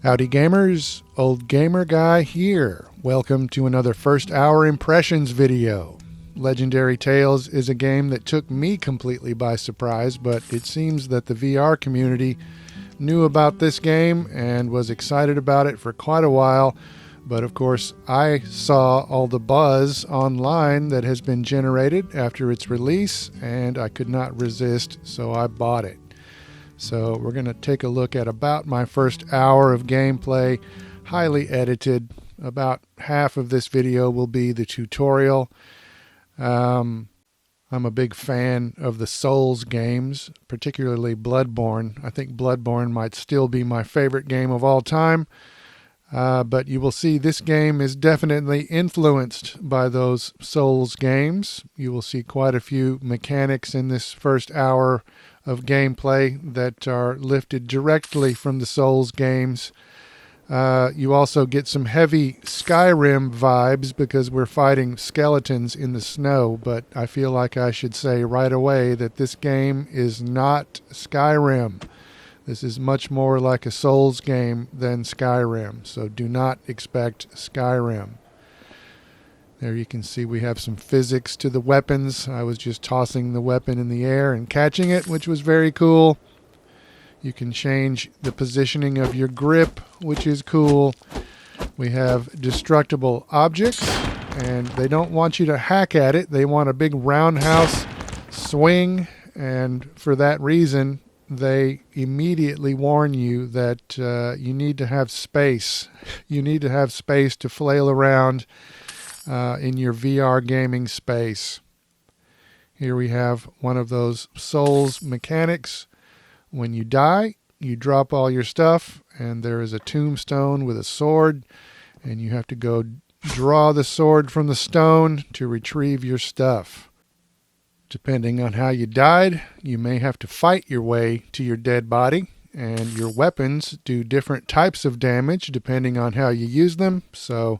Howdy gamers, Old Gamer Guy here. Welcome to another first hour impressions video. Legendary Tales is a game that took me completely by surprise, but it seems that the VR community knew about this game and was excited about it for quite a while. But of course, I saw all the buzz online that has been generated after its release, and I could not resist, so I bought it. So we're going to take a look at about my first hour of gameplay, highly edited. About half of this video will be the tutorial. I'm a big fan of the Souls games, particularly Bloodborne. I think Bloodborne might still be my favorite game of all time. But you will see this game is definitely influenced by those Souls games. You will see quite a few mechanics in this first hour of gameplay that are lifted directly from the Souls games. You also get some heavy Skyrim vibes because we're fighting skeletons in the snow, but I feel like I should say right away that this game is not Skyrim. This is much more like a Souls game than Skyrim, so do not expect Skyrim. There you can see we have some physics to the weapons. I was just tossing the weapon in the air and catching it, which was very cool. You can change the positioning of your grip, which is cool. We have destructible objects, and they don't want you to hack at it. They want a big roundhouse swing, and for that reason, they immediately warn you that you need to have space. You need to have space to flail around in your VR gaming space. Here we have one of those Souls mechanics. When you die, you drop all your stuff, and there is a tombstone with a sword, and you have to go draw the sword from the stone to retrieve your stuff. Depending on how you died, you may have to fight your way to your dead body, and your weapons do different types of damage depending on how you use them. So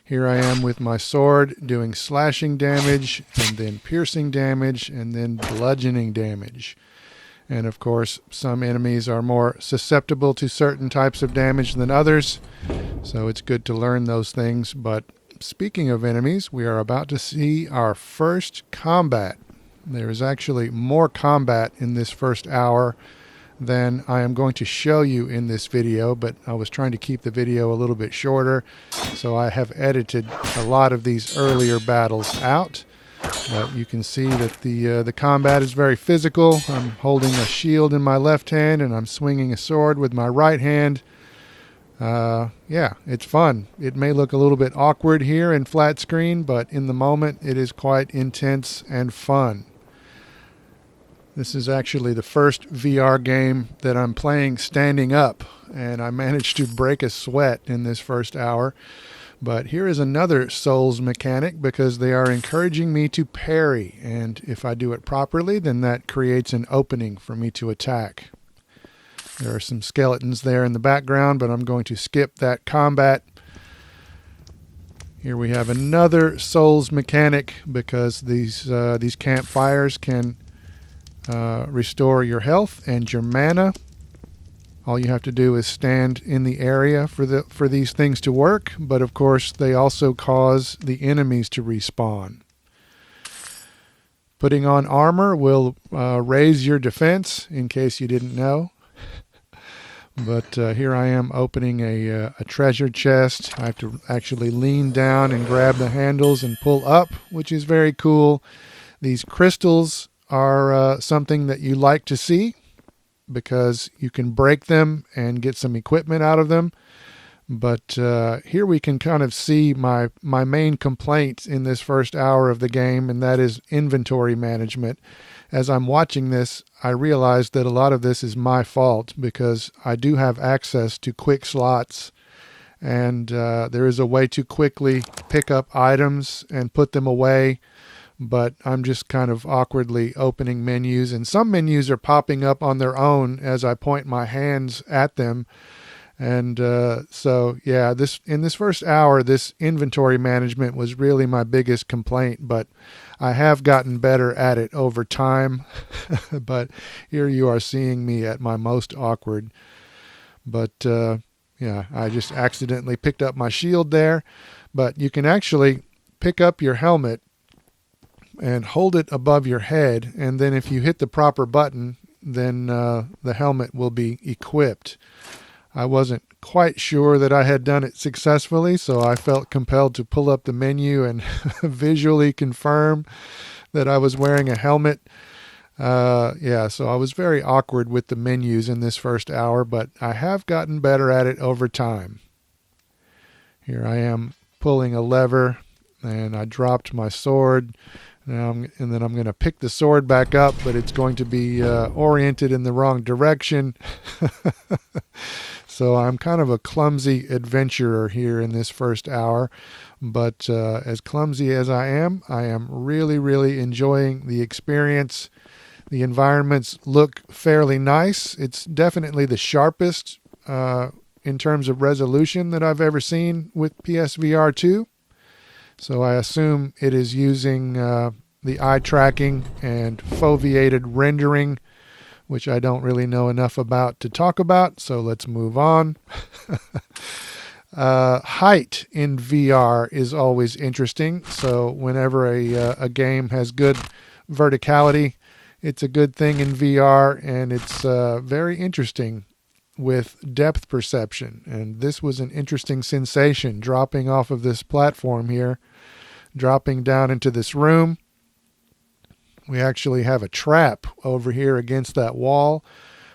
here I am with my sword doing slashing damage, and then piercing damage, and then bludgeoning damage. And of course, some enemies are more susceptible to certain types of damage than others, so it's good to learn those things. But speaking of enemies, we are about to see our first combat. There is actually more combat in this first hour than I am going to show you in this video, but I was trying to keep the video a little bit shorter, so I have edited a lot of these earlier battles out. But you can see that the combat is very physical. I'm holding a shield in my left hand, and I'm swinging a sword with my right hand. Yeah, it's fun. It may look a little bit awkward here in flat screen, but in the moment it is quite intense and fun. This is actually the first VR game that I'm playing standing up, and I managed to break a sweat in this first hour. But here is another Souls mechanic because they are encouraging me to parry, and if I do it properly, then that creates an opening for me to attack. There are some skeletons there in the background, but I'm going to skip that combat. Here we have another Souls mechanic because these campfires can restore your health and your mana. All you have to do is stand in the area for these things to work, but of course they also cause the enemies to respawn. Putting on armor will raise your defense, in case you didn't know. But here I am opening a treasure chest. I have to actually lean down and grab the handles and pull up, which is very cool. These crystals are something that you like to see because you can break them and get some equipment out of them. But here we can kind of see my main complaint in this first hour of the game, and that is inventory management. As I'm watching this, I realize that a lot of this is my fault because I do have access to quick slots, and there is a way to quickly pick up items and put them away. But I'm just kind of awkwardly opening menus, and some menus are popping up on their own as I point my hands at them. And so, yeah, in this first hour, this inventory management was really my biggest complaint, but I have gotten better at it over time. But here you are seeing me at my most awkward. But Yeah, I just accidentally picked up my shield there. But you can actually pick up your helmet and hold it above your head, and then if you hit the proper button, then the helmet will be equipped. I wasn't quite sure that I had done it successfully, so I felt compelled to pull up the menu and visually confirm that I was wearing a helmet. So I was very awkward with the menus in this first hour, but I have gotten better at it over time. Here I am pulling a lever, and I dropped my sword. And then I'm going to pick the sword back up, but it's going to be oriented in the wrong direction. So I'm kind of a clumsy adventurer here in this first hour. But as clumsy as I am really, really enjoying the experience. The environments look fairly nice. It's definitely the sharpest in terms of resolution that I've ever seen with PSVR2. So I assume it is using the eye tracking and foveated rendering, which I don't really know enough about to talk about, so let's move on. Height in VR is always interesting, so whenever a game has good verticality, it's a good thing in VR, and it's very interesting with depth perception. And this was an interesting sensation, dropping off of this platform here, dropping down into this room. We actually have a trap over here against that wall.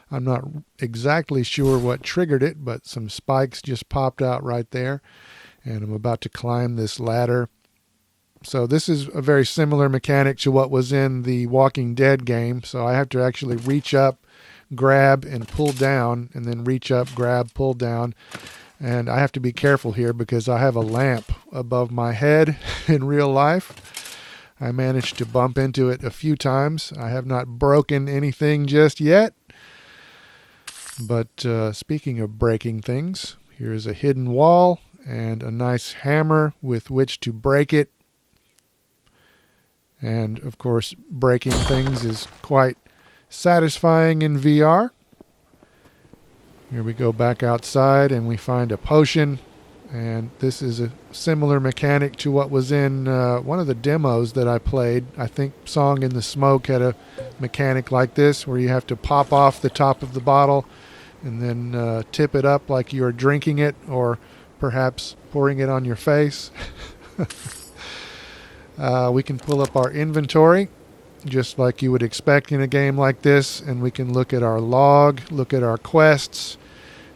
I'm not exactly sure what triggered it, but some spikes just popped out right there. And I'm about to climb this ladder. So this is a very similar mechanic to what was in the Walking Dead game. So I have to actually reach up, grab, and pull down, and then reach up, grab, pull down. And I have to be careful here because I have a lamp above my head in real life. I managed to bump into it a few times. I have not broken anything just yet. But speaking of breaking things, here's a hidden wall and a nice hammer with which to break it. And of course, breaking things is quite satisfying in VR. Here we go back outside and we find a potion. And this is a similar mechanic to what was in one of the demos that I played. I think Song in the Smoke had a mechanic like this where you have to pop off the top of the bottle and then tip it up like you're drinking it or perhaps pouring it on your face. We can pull up our inventory just like you would expect in a game like this, and we can look at our log, look at our quests.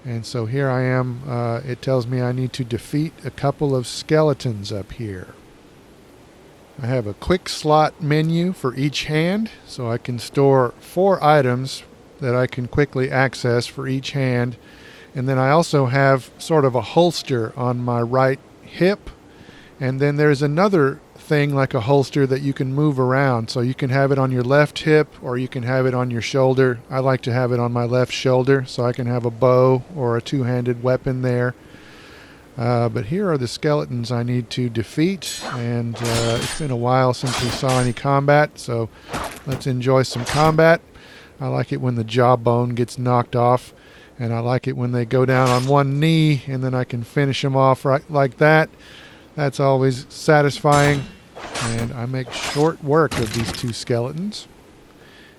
And so here I am. It tells me I need to defeat a couple of skeletons up here. I have a quick slot menu for each hand, so I can store 4 items that I can quickly access for each hand. And then I also have sort of a holster on my right hip. And then there's another thing like a holster that you can move around. So you can have it on your left hip or you can have it on your shoulder. I like to have it on my left shoulder so I can have a bow or a two-handed weapon there. But here are the skeletons I need to defeat, and it's been a while since we saw any combat, so let's enjoy some combat. I like it when the jawbone gets knocked off, and I like it when they go down on one knee and then I can finish them off right like that. That's always satisfying. And I make short work of these 2 skeletons.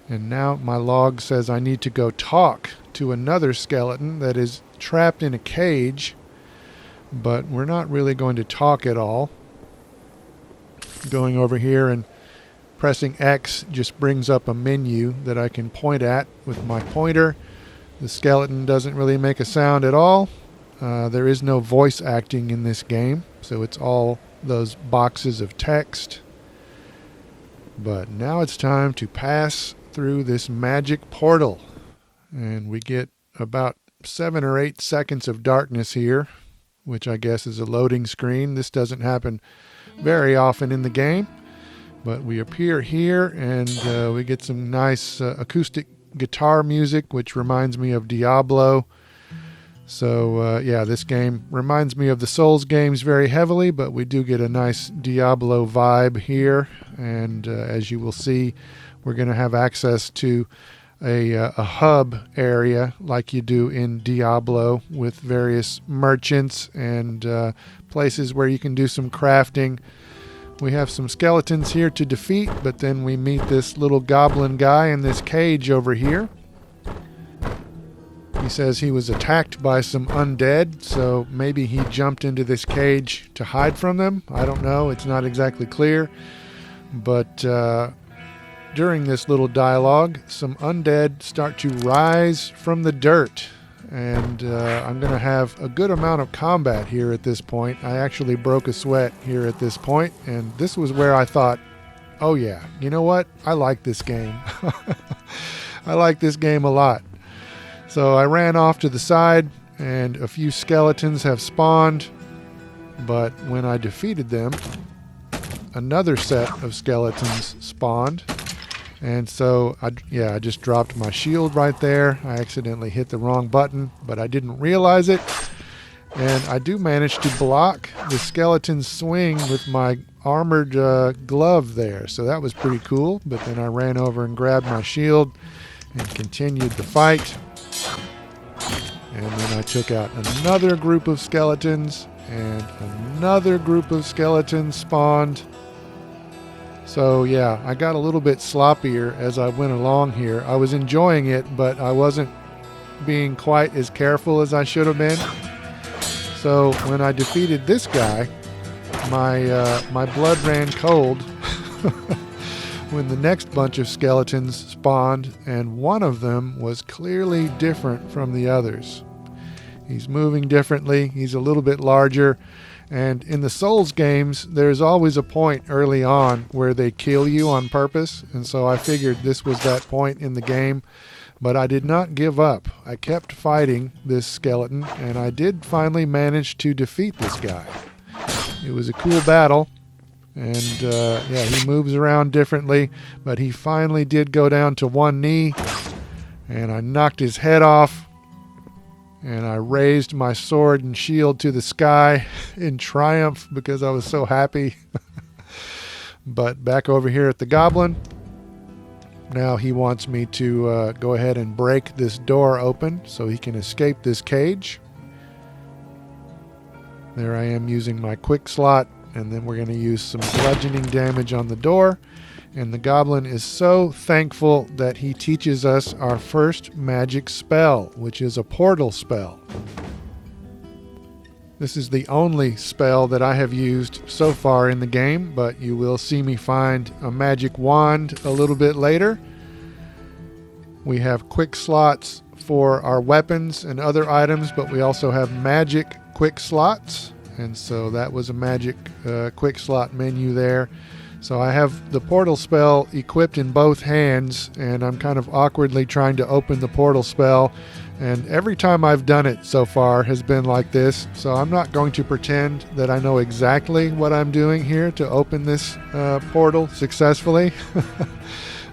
And now my log says I need to go talk to another skeleton that is trapped in a cage. But we're not really going to talk at all. Going over here and pressing X just brings up a menu that I can point at with my pointer. The skeleton doesn't really make a sound at all. There is no voice acting in this game, so it's all those boxes of text. But now it's time to pass through this magic portal, and we get about 7 or 8 seconds of darkness here, which I guess is a loading screen. This doesn't happen very often in the game, but we appear here and we get some nice acoustic guitar music, which reminds me of Diablo. So yeah, this game reminds me of the Souls games very heavily, but we do get a nice Diablo vibe here. And as you will see, we're going to have access to a hub area like you do in Diablo, with various merchants and places where you can do some crafting. We have some skeletons here to defeat, but then we meet this little goblin guy in this cage over here. He says he was attacked by some undead, so maybe he jumped into this cage to hide from them. I don't know. It's not exactly clear. But during this little dialogue, some undead start to rise from the dirt. And I'm going to have a good amount of combat here at this point. I actually broke a sweat here at this point, and this was where I thought, oh yeah, you know what? I like this game. I like this game a lot. So I ran off to the side, and a few skeletons have spawned, but when I defeated them, another set of skeletons spawned. And so I just dropped my shield right there. I accidentally hit the wrong button, but I didn't realize it. And I do manage to block the skeleton swing with my armored glove there. So that was pretty cool. But then I ran over and grabbed my shield and continued the fight. And then I took out another group of skeletons, and another group of skeletons spawned. So yeah, I got a little bit sloppier as I went along here. I was enjoying it, but I wasn't being quite as careful as I should have been. So when I defeated this guy, my blood ran cold when the next bunch of skeletons spawned, and one of them was clearly different from the others. He's moving differently, he's a little bit larger, and in the Souls games, there's always a point early on where they kill you on purpose, and so I figured this was that point in the game, but I did not give up. I kept fighting this skeleton, and I did finally manage to defeat this guy. It was a cool battle. And he moves around differently, but he finally did go down to one knee, and I knocked his head off, and I raised my sword and shield to the sky in triumph because I was so happy. But back over here at the goblin, now he wants me to go ahead and break this door open so he can escape this cage. There I am using my quick slot. And then we're going to use some bludgeoning damage on the door. And the goblin is so thankful that he teaches us our first magic spell, which is a portal spell. This is the only spell that I have used so far in the game, but you will see me find a magic wand a little bit later. We have quick slots for our weapons and other items, but we also have magic quick slots. And so that was a magic quick slot menu there. So I have the portal spell equipped in both hands, and I'm kind of awkwardly trying to open the portal spell. And every time I've done it so far has been like this. So I'm not going to pretend that I know exactly what I'm doing here to open this portal successfully.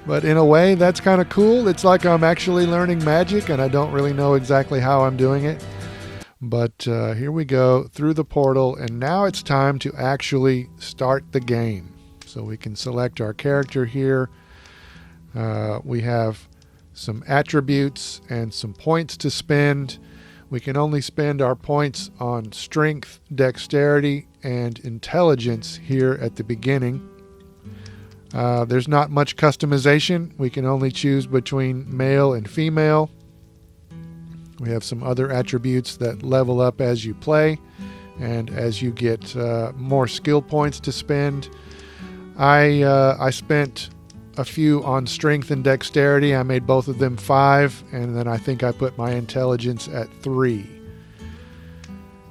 But in a way, that's kind of cool. It's like I'm actually learning magic, and I don't really know exactly how I'm doing it. But here we go through the portal, and now it's time to actually start the game. So we can select our character here. We have some attributes and some points to spend. We can only spend our points on strength, dexterity, and intelligence here at the beginning. There's not much customization. We can only choose between male and female. We have some other attributes that level up as you play and as you get more skill points to spend. I spent a few on strength and dexterity. I made both of them 5, and then I think I put my intelligence at 3.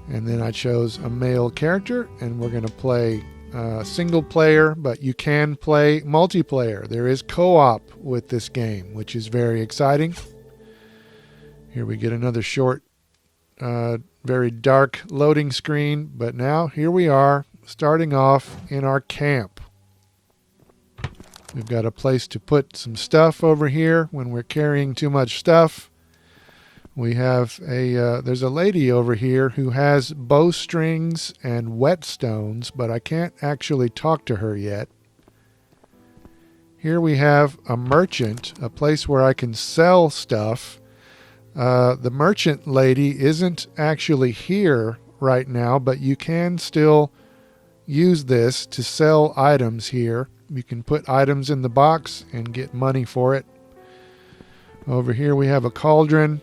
And then I chose a male character, and we're going to play single player, but you can play multiplayer. There is co-op with this game, which is very exciting. Here we get another short, very dark loading screen, but now here we are, starting off in our camp. We've got a place to put some stuff over here when we're carrying too much stuff. We have there's a lady over here who has bowstrings and whetstones, but I can't actually talk to her yet. here we have a merchant, a place where I can sell stuff. The merchant lady isn't actually here right now, but you can still use this to sell items here. You can put items in the box and get money for it. Over here we have a cauldron,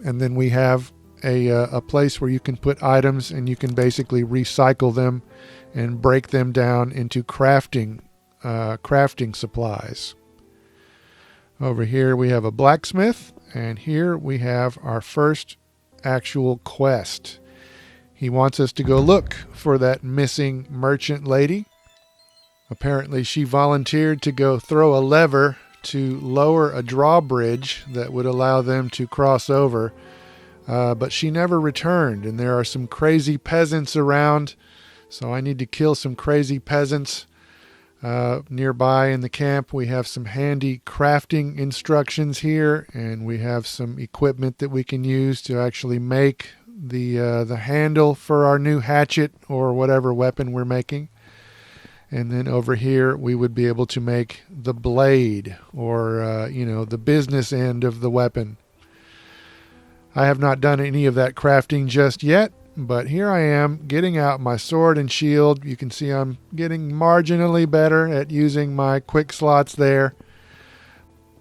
and then we have a place where you can put items and you can basically recycle them and break them down into crafting supplies. Over here we have a blacksmith, and here we have our first actual quest. He wants us to go look for that missing merchant lady. Apparently she volunteered to go throw a lever to lower a drawbridge that would allow them to cross over, but she never returned, and there are some crazy peasants around, so I need to kill some crazy peasants. Nearby in the camp we have some handy crafting instructions here, and we have some equipment that we can use to actually make the handle for our new hatchet or whatever weapon we're making. And then over here we would be able to make the blade, or the business end of the weapon. I have not done any of that crafting just yet, but here I am getting out my sword and shield. You can see I'm getting marginally better at using my quick slots there.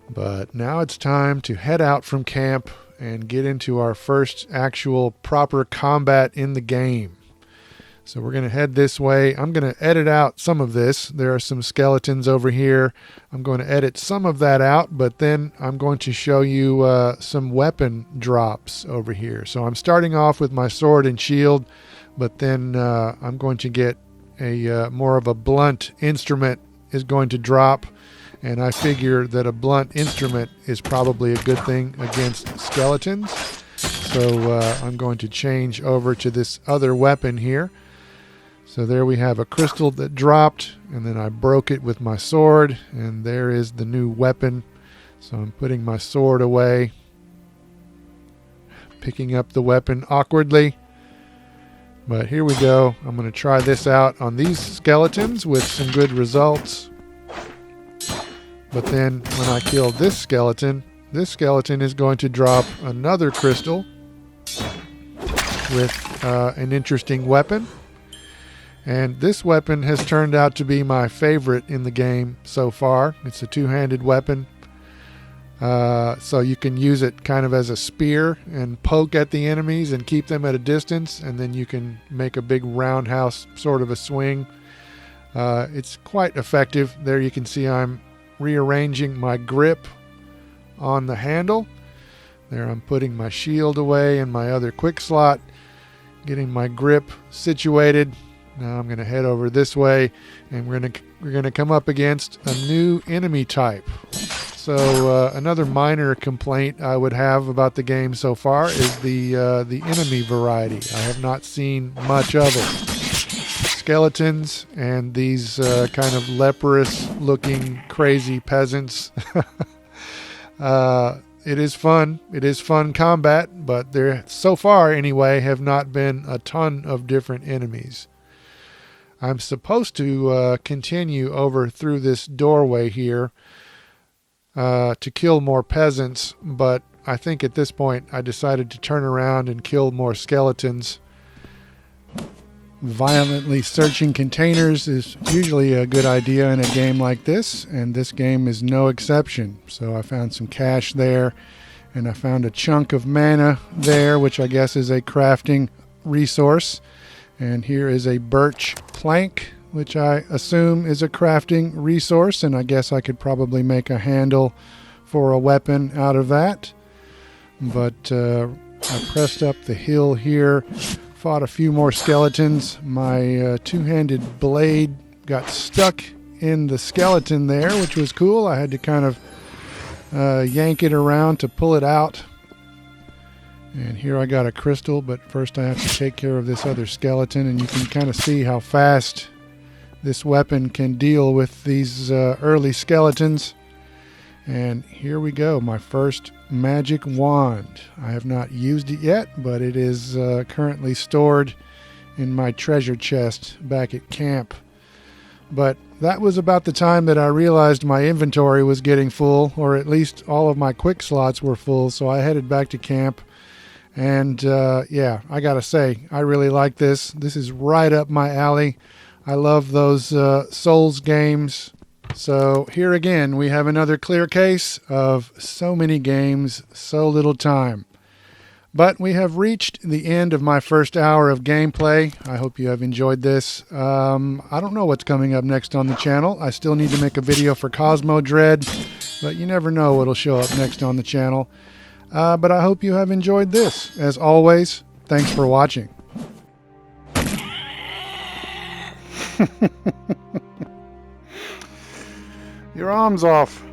But now it's time to head out from camp and get into our first actual proper combat in the game. So we're going to head this way. I'm going to edit out some of this. There are some skeletons over here. I'm going to edit some of that out, but then I'm going to show you some weapon drops over here. So I'm starting off with my sword and shield, but then I'm going to get a more of a blunt instrument is going to drop, and I figure that a blunt instrument is probably a good thing against skeletons. So I'm going to change over to this other weapon here. So there we have a crystal that dropped, and then I broke it with my sword, and there is the new weapon. So I'm putting my sword away, picking up the weapon awkwardly. But here we go. I'm going to try this out on these skeletons with some good results. But then when I kill this skeleton is going to drop another crystal with an interesting weapon. And this weapon has turned out to be my favorite in the game so far. It's a two-handed weapon. So you can use it kind of as a spear and poke at the enemies and keep them at a distance. And then you can make a big roundhouse sort of a swing. It's quite effective. There you can see I'm rearranging my grip on the handle. There I'm putting my shield away and my other quick slot, getting my grip situated. Now I'm going to head over this way, and we're going to come up against a new enemy type. So another minor complaint I would have about the game so far is the enemy variety. I have not seen much of it. Skeletons and these kind of leprous-looking crazy peasants. It is fun. It is fun combat, but there, so far anyway, have not been a ton of different enemies. I'm supposed to continue over through this doorway here to kill more peasants, but I think at this point I decided to turn around and kill more skeletons. Violently searching containers is usually a good idea in a game like this, and this game is no exception. So I found some cash there, and I found a chunk of mana there, which I guess is a crafting resource. And here is a birch plank, which I assume is a crafting resource, and I guess I could probably make a handle for a weapon out of that. But I pressed up the hill here, fought a few more skeletons. My two-handed blade got stuck in the skeleton there, which was cool. I had to kind of yank it around to pull it out. And here I got a crystal, but first I have to take care of this other skeleton, and you can kind of see how fast this weapon can deal with these early skeletons. And here we go, my first magic wand. I have not used it yet, but it is currently stored in my treasure chest back at camp. But that was about the time that I realized my inventory was getting full, or at least all of my quick slots were full, so I headed back to camp. And yeah, I gotta say, I really like this. This is right up my alley. I love those Souls games. So here again, we have another clear case of so many games, so little time. But we have reached the end of my first hour of gameplay. I hope you have enjoyed this. I don't know what's coming up next on the channel. I still need to make a video for Cosmo Dread, but you never know what'll show up next on the channel. But I hope you have enjoyed this. As always, thanks for watching. Your arm's off.